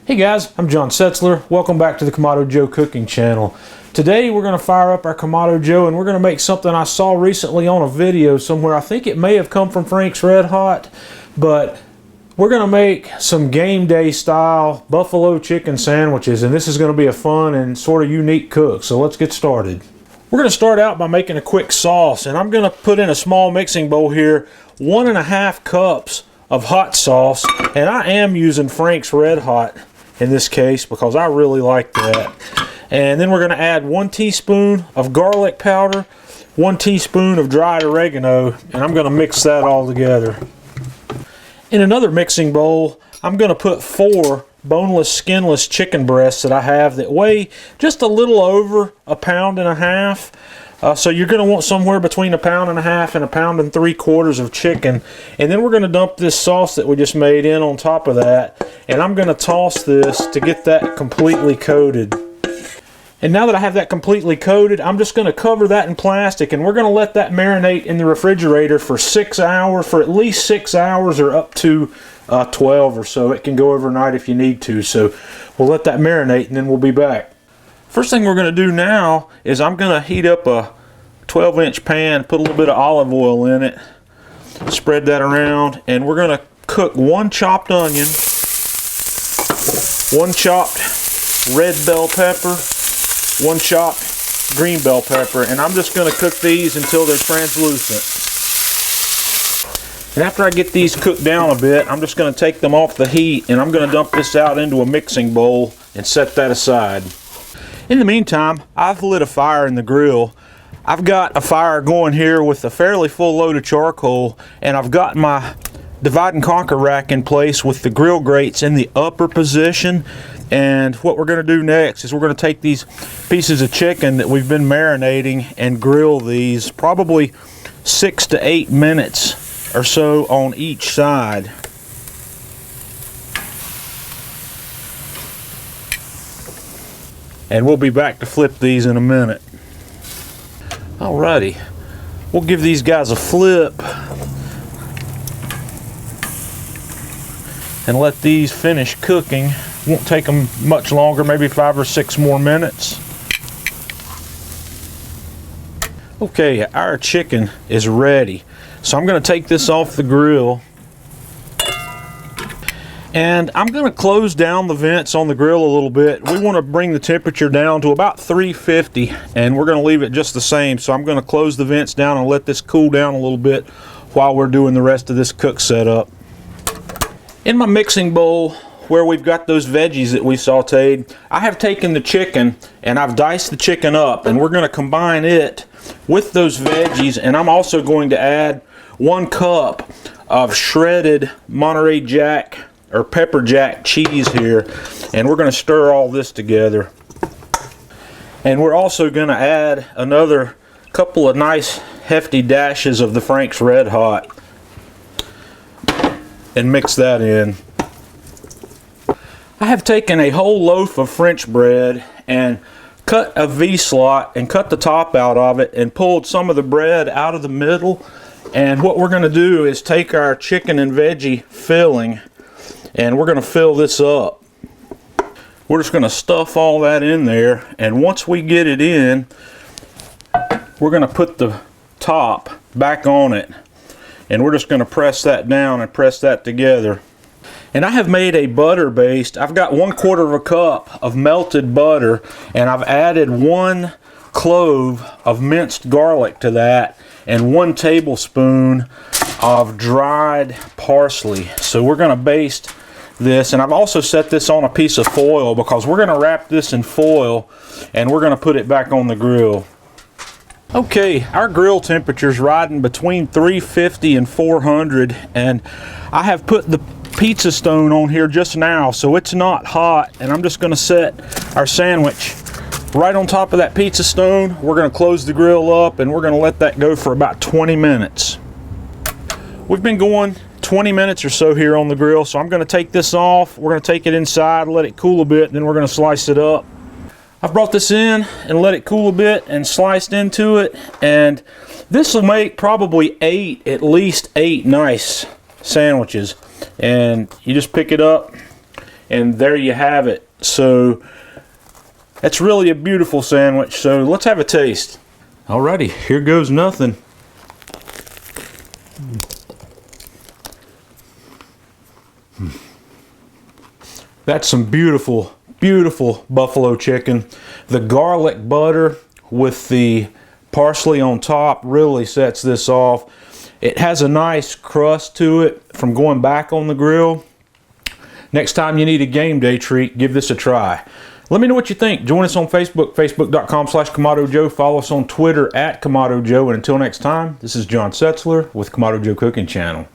Hey guys, I'm John Setzler. Welcome back to the Kamado Joe cooking channel. Today we're going to fire up our Kamado Joe and we're going to make something I saw recently on a video somewhere. I think it may have come from Frank's Red Hot, but we're going to make some game day style buffalo chicken sandwiches, and this is going to be a fun and sort of unique cook. So let's get started. We're going to start out by making a quick sauce, and I'm going to put in a small mixing bowl here 1.5 cups of hot sauce, and I am using Frank's Red Hot in this case because I really like that. And then we're going to add 1 teaspoon of garlic powder, 1 teaspoon of dried oregano, and I'm going to mix that all together. In another mixing bowl, I'm going to put 4 boneless, skinless chicken breasts that I have that weigh just a little over 1.5 pounds. So you're going to want somewhere between 1.5 pounds and 1.75 pounds of chicken. And then we're going to dump this sauce that we just made in on top of that. And I'm going to toss this to get that completely coated. And now that I have that completely coated, I'm just going to cover that in plastic, and we're going to let that marinate in the refrigerator for 6 hours, for at least 6 hours or up to 12 or so. It can go overnight if you need to. So we'll let that marinate and then we'll be back. First thing we're going to do now is I'm going to heat up a 12-inch pan, put a little bit of olive oil in it, spread that around, and we're going to cook 1 chopped onion, 1 chopped red bell pepper, 1 chopped green bell pepper, and I'm just going to cook these until they're translucent. And after I get these cooked down a bit, I'm just going to take them off the heat, and I'm going to dump this out into a mixing bowl and set that aside. In the meantime, I've lit a fire in the grill. I've got a fire going here with a fairly full load of charcoal, and I've got my divide and conquer rack in place with the grill grates in the upper position. And what we're going to do next is we're going to take these pieces of chicken that we've been marinating and grill these probably 6 to 8 minutes or so on each side. And we'll be back to flip these in a minute. Alrighty, we'll give these guys a flip and let these finish cooking. Won't take them much longer, maybe 5 or 6 more minutes. Okay, our chicken is ready. So I'm going to take this off the grill. And I'm going to close down the vents on the grill a little bit. We want to bring the temperature down to about 350, and we're going to leave it just the same. So I'm going to close the vents down and let this cool down a little bit while we're doing the rest of this cook setup. In my mixing bowl, where we've got those veggies that we sauteed, I have taken the chicken and I've diced the chicken up, and we're going to combine it with those veggies, and I'm also going to add 1 cup of shredded Monterey Jack or pepper jack cheese here, and we're going to stir all this together. And we're also going to add another couple of nice hefty dashes of the Frank's Red Hot and mix that in. I have taken a whole loaf of French bread and cut a V-slot and cut the top out of it and pulled some of the bread out of the middle. And what we're going to do is take our chicken and veggie filling and we're going to fill this up. We're just going to stuff all that in there, and once we get it in, we're going to put the top back on it, and we're just going to press that down and press that together. And I have made a butter baste. I've got 1/4 cup of melted butter, and I've added 1 clove of minced garlic to that and 1 tablespoon of dried parsley. So we're going to baste this, and I've also set this on a piece of foil because we're going to wrap this in foil and we're going to put it back on the grill. Okay, our grill temperature's riding between 350 and 400, and I have put the pizza stone on here just now, so it's not hot, and I'm just going to set our sandwich right on top of that pizza stone. We're going to close the grill up and we're going to let that go for about 20 minutes. We've been going 20 minutes or so here on the grill, so I'm going to take this off. We're going to take it inside, let it cool a bit, and then we're going to slice it up. I've brought this in and let it cool a bit and sliced into it, and this will make probably at least eight nice sandwiches. And you just pick it up And there you have it. So that's really a beautiful sandwich. So let's have a taste. Alrighty, here goes nothing. That's some beautiful, beautiful buffalo chicken. The garlic butter with the parsley on top really sets this off. It has a nice crust to it from going back on the grill. Next time you need a game day treat, give this a try. Let me know what you think. Join us on Facebook, facebook.com/Kamado Joe. Follow us on Twitter @Kamado Joe. And until next time, this is John Setzler with Kamado Joe Cooking Channel.